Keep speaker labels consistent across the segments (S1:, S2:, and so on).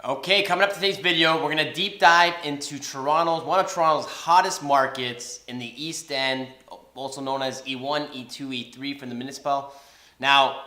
S1: Okay, coming up today's video, we're gonna deep dive into one of Toronto's hottest markets in the East End, also known as E1, E2, E3 from the municipal. Now,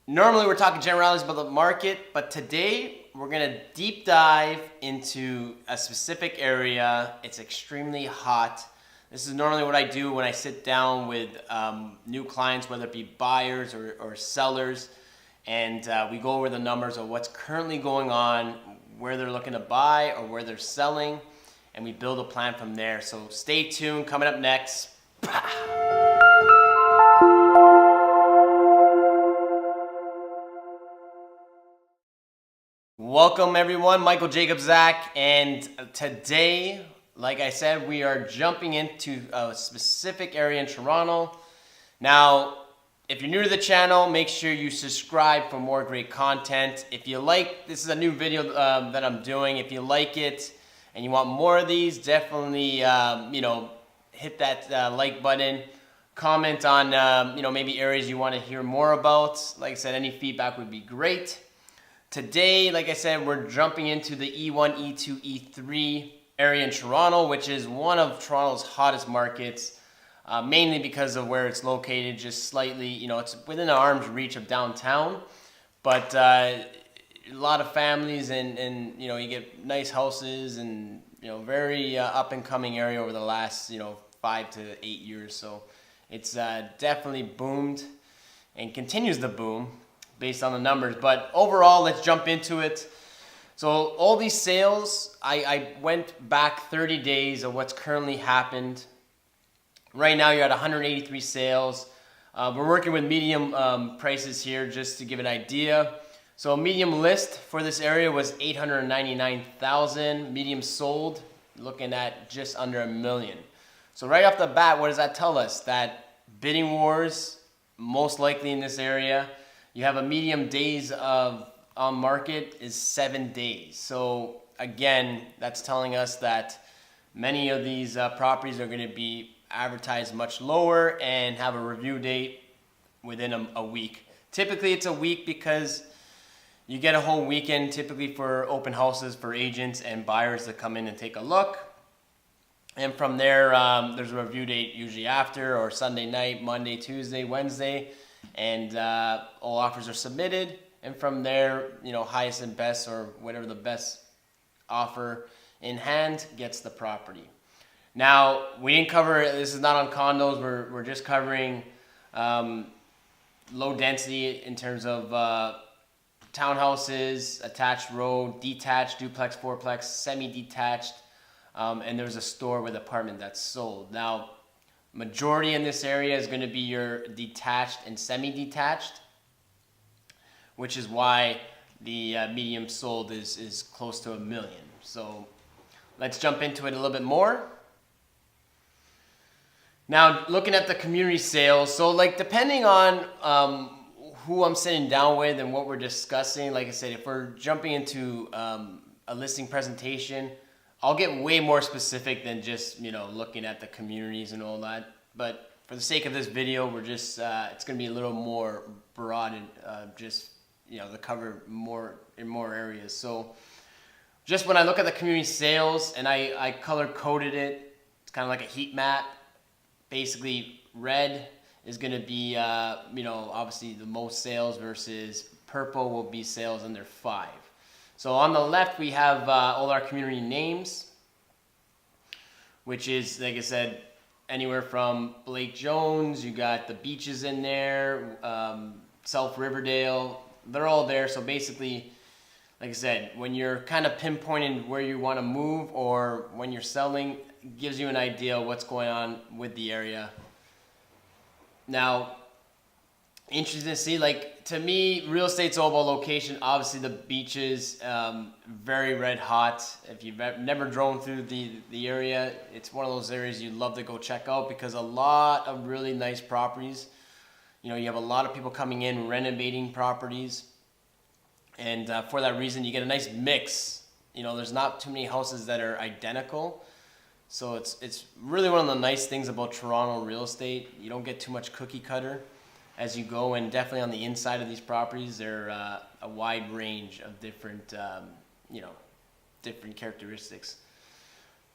S1: normally we're talking generalities about the market, but today we're gonna deep dive into a specific area. It's extremely hot. This is normally what I do when I sit down with new clients, whether it be buyers or sellers, and we go over the numbers of what's currently going on, where they're looking to buy or where they're selling, and we build a plan from there. So stay tuned. Coming up next. Welcome everyone, Michael Jacobs Zach, and today, like I said, we are jumping into a specific area in Toronto. Now, if you're new to the channel, make sure you subscribe for more great content. If you like, this is a new video that I'm doing. If you like it and you want more of these, definitely hit that like button. Comment on maybe areas you want to hear more about. Like I said, any feedback would be great. Today, like I said, we're jumping into the E1, E2, E3 area in Toronto, which is one of Toronto's hottest markets. Mainly because of where it's located, just slightly, it's within an arm's reach of downtown, but a lot of families and you get nice houses and, very up and coming area over the last, 5 to 8 years. So it's definitely boomed and continues to boom based on the numbers. But overall, let's jump into it. So all these sales, I went back 30 days of what's currently happened. Right now you're at 183 sales. We're working with medium prices here just to give an idea. So a medium list for this area was 899,000. Medium sold, looking at just under $1 million. So right off the bat, what does that tell us? That bidding wars, most likely in this area. You have a medium days of on market is 7 days. So again, that's telling us that many of these properties are going to be advertised much lower and have a review date within a week. Typically it's a week because you get a whole weekend typically for open houses for agents and buyers to come in and take a look. And from there, there's a review date usually after, or Sunday night, Monday, Tuesday, Wednesday, and all offers are submitted. And from there, highest and best, or whatever the best offer in hand gets the property. Now, we didn't cover, this is not on condos, we're just covering low density in terms of townhouses, attached road, detached, duplex, fourplex, semi-detached, and there's a store with apartment that's sold. Now, majority in this area is going to be your detached and semi-detached, which is why the medium sold is close to $1 million. So let's jump into it a little bit more. Now, looking at the community sales, so depending on who I'm sitting down with and what we're discussing, like I said, if we're jumping into a listing presentation, I'll get way more specific than just, looking at the communities and all that. But for the sake of this video, we're just, it's going to be a little more broad and to cover more in more areas. So just when I look at the community sales and I color coded it, it's kind of like a heat map. Basically, red is going to be, obviously the most sales versus purple will be sales under 5. So on the left, we have all our community names, which is, like I said, anywhere from Blake Jones, you got the beaches in there, South Riverdale, they're all there. So basically, like I said, when you're kind of pinpointing where you want to move or when you're selling, it gives you an idea of what's going on with the area. Now, interesting to see, to me, real estate's all about location. Obviously, the beaches, very red hot. If you've never drone through the area, it's one of those areas you'd love to go check out because a lot of really nice properties. You have a lot of people coming in, renovating properties. And for that reason, you get a nice mix. There's not too many houses that are identical. So it's really one of the nice things about Toronto real estate. You don't get too much cookie cutter as you go, and definitely on the inside of these properties, they're a wide range of different different characteristics.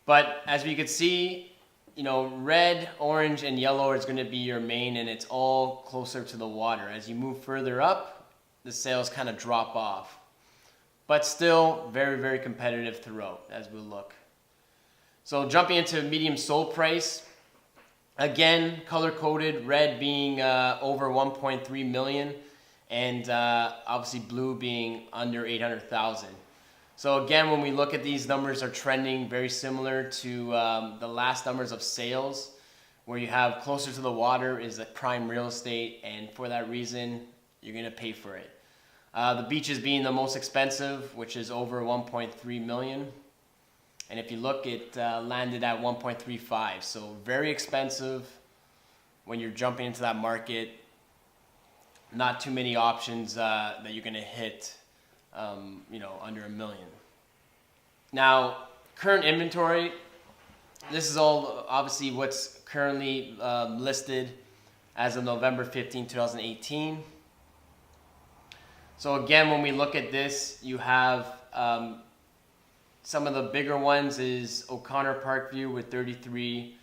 S1: But as we could see, red, orange, and yellow is going to be your main, and it's all closer to the water. As you move further up, the sales kind of drop off. But still very, very competitive throughout as we look. So jumping into medium sold price, again, color-coded, red being over 1.3 million, and obviously blue being under 800,000. So again, when we look at these numbers are trending very similar to the last numbers of sales, where you have closer to the water is the prime real estate, and for that reason, you're going to pay for it. The beaches being the most expensive, which is over 1.3 million. And if you look, it landed at 1.35. So very expensive when you're jumping into that market. Not too many options that you're going to hit under $1 million. Now, current inventory, this is all obviously what's currently listed as of November 15, 2018. So again, when we look at this, you have some of the bigger ones is O'Connor Parkview with 33,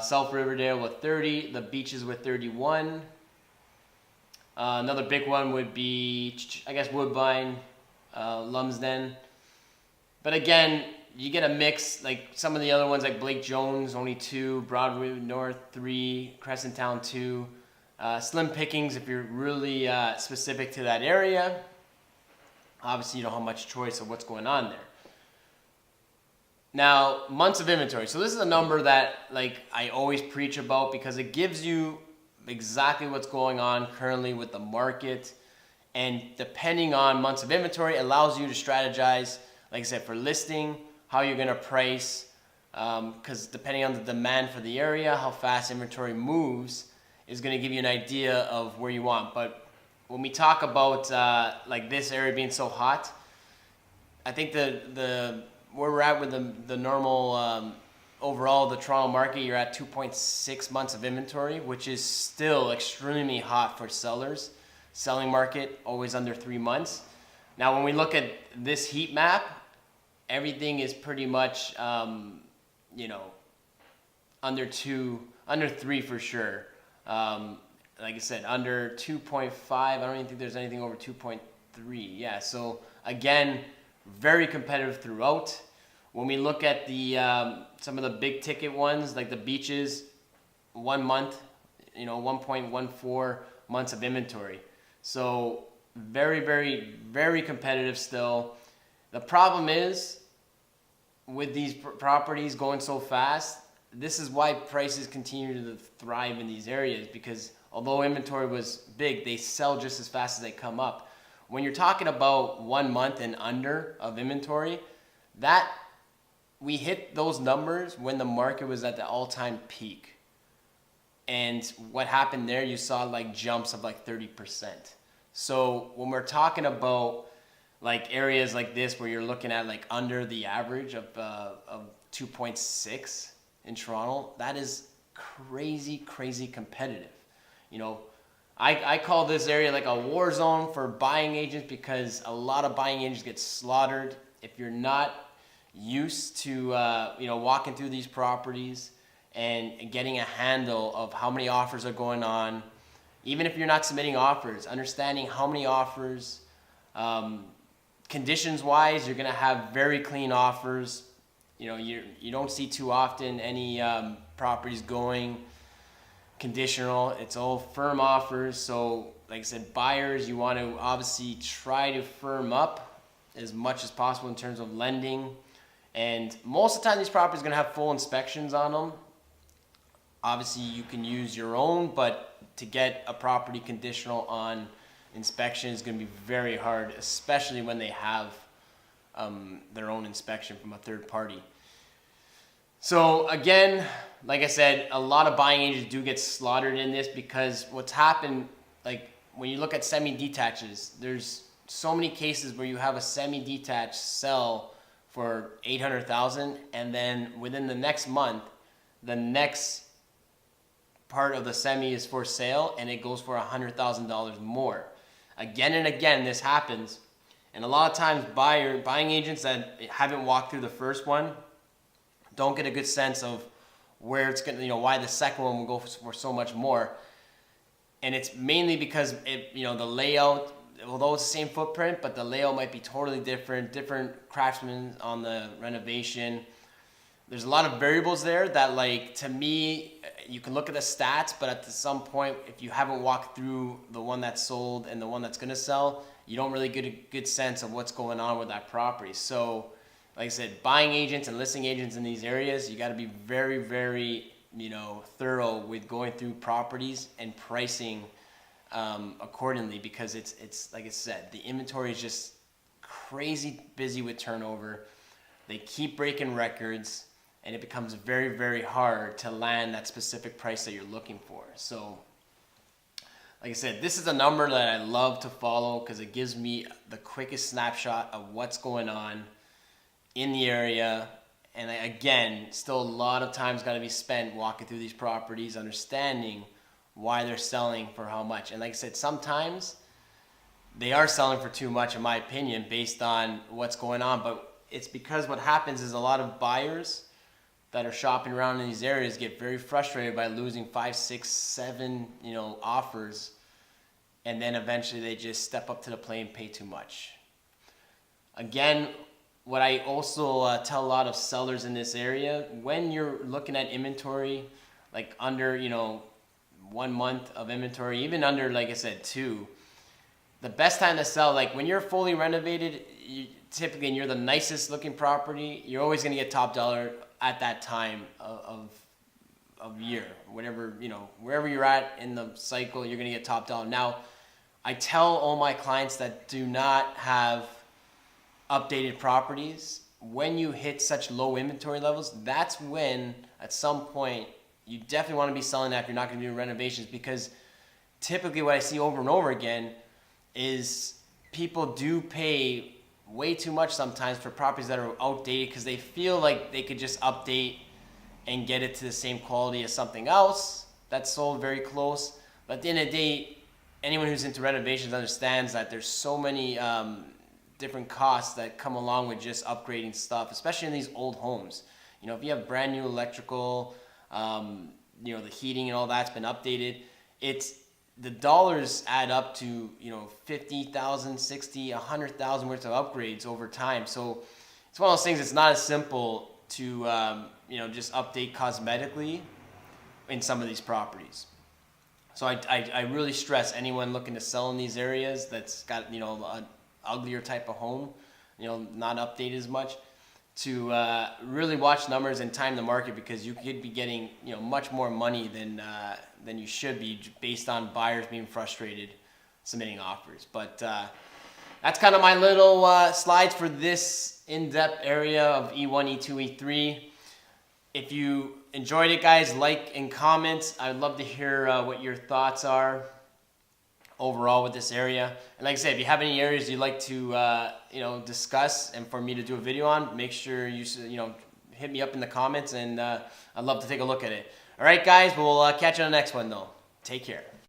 S1: South Riverdale with 30, the beaches with 31. Another big one would be, I guess, Woodbine, Lumsden. But again, you get a mix, like some of the other ones like Blake Jones, only 2, Broadway North 3, Crescent Town 2. Slim pickings if you're really specific to that area. Obviously, you don't have much choice of what's going on there. Now, months of inventory. So this is a number that I always preach about because it gives you exactly what's going on currently with the market, and depending on months of inventory, it allows you to strategize, like I said, for listing, how you're going to price, because depending on the demand for the area, how fast inventory moves is going to give you an idea of where you want. But when we talk about this area being so hot, I think the where we're at with the normal overall, the Toronto market, you're at 2.6 months of inventory, which is still extremely hot for sellers. Selling market, always under 3 months. Now, when we look at this heat map, everything is pretty much, under 3 for sure. Like I said, under 2.5. I don't even think there's anything over 2.3. Yeah, so again, very competitive throughout. When we look at the some of the big ticket ones, like the beaches, 1 month, 1.14 months of inventory. So very, very, very competitive still. The problem is with these properties going so fast, this is why prices continue to thrive in these areas, because although inventory was big, they sell just as fast as they come up. When you're talking about 1 month and under of inventory, that we hit those numbers when the market was at the all-time peak. And what happened there, you saw jumps of 30%. So when we're talking about areas like this where you're looking at under the average of 2.6 in Toronto, that is crazy, crazy competitive. I call this area a war zone for buying agents, because a lot of buying agents get slaughtered if you're not used to walking through these properties and getting a handle of how many offers are going on. Even if you're not submitting offers, understanding how many offers, conditions wise, you're going to have very clean offers. You don't see too often any properties going conditional. It's all firm offers. So like I said, buyers, you want to obviously try to firm up as much as possible in terms of lending. And most of the time, these properties are going to have full inspections on them. Obviously, you can use your own, but to get a property conditional on inspection is going to be very hard, especially when they have their own inspection from a third party. So again, like I said, a lot of buying agents do get slaughtered in this, because what's happened, when you look at semi-detaches, there's so many cases where you have a semi-detached sell for $800,000, and then within the next month, the next part of the semi is for sale, and it goes for $100,000 more. Again and again, this happens, And a lot of times buying agents that haven't walked through the first one don't get a good sense of where it's going to, why the second one will go for so much more. And it's mainly because the layout, although it's the same footprint, but the layout might be totally different craftsmen on the renovation. There's a lot of variables there that, like, to me, you can look at the stats, but at some point, if you haven't walked through the one that's sold and the one that's going to sell, you don't really get a good sense of what's going on with that property. So, like I said, buying agents and listing agents in these areas, you got to be very, very, thorough with going through properties and pricing accordingly, because it's like I said, the inventory is just crazy busy with turnover. They keep breaking records, and it becomes very, very hard to land that specific price that you're looking for. So, like I said, this is a number that I love to follow because it gives me the quickest snapshot of what's going on in the area. And again, still a lot of time's got to be spent walking through these properties, understanding why they're selling for how much. And like I said, sometimes they are selling for too much, in my opinion, based on what's going on. But it's because what happens is a lot of buyers that are shopping around in these areas get very frustrated by losing 5, 6, 7, offers, and then eventually they just step up to the plate and pay too much. Again, what I also tell a lot of sellers in this area, when you're looking at inventory, like under 1 month of inventory, even under, like I said, 2, the best time to sell, like when you're fully renovated, typically, and you're the nicest looking property, you're always going to get top dollar at that time of year, whatever, wherever you're at in the cycle, you're going to get top dollar. Now, I tell all my clients that do not have updated properties, when you hit such low inventory levels, that's when at some point you definitely want to be selling that if you're not going to do renovations, because typically what I see over and over again is people do pay way too much sometimes for properties that are outdated because they feel like they could just update and get it to the same quality as something else that's sold very close. But at the end of the day, anyone who's into renovations understands that there's so many different costs that come along with just upgrading stuff, especially in these old homes. If you have brand new electrical, the heating and all that's been updated, the dollars add up to, 50,000, 60, 100,000 worth of upgrades over time. So it's one of those things. It's not as simple to, just update cosmetically in some of these properties. So I really stress anyone looking to sell in these areas that's got, an uglier type of home, not updated as much, to really watch numbers and time the market, because you could be getting, much more money than you should be based on buyers being frustrated submitting offers. But that's kind of my little slides for this in-depth area of E1, E2, E3. If you enjoyed it, guys, like and comment. I'd love to hear what your thoughts are overall with this area. And like I said, if you have any areas you'd like to discuss and for me to do a video on, make sure you hit me up in the comments, and I'd love to take a look at it. All right, guys, we'll catch you on the next one, though. Take care.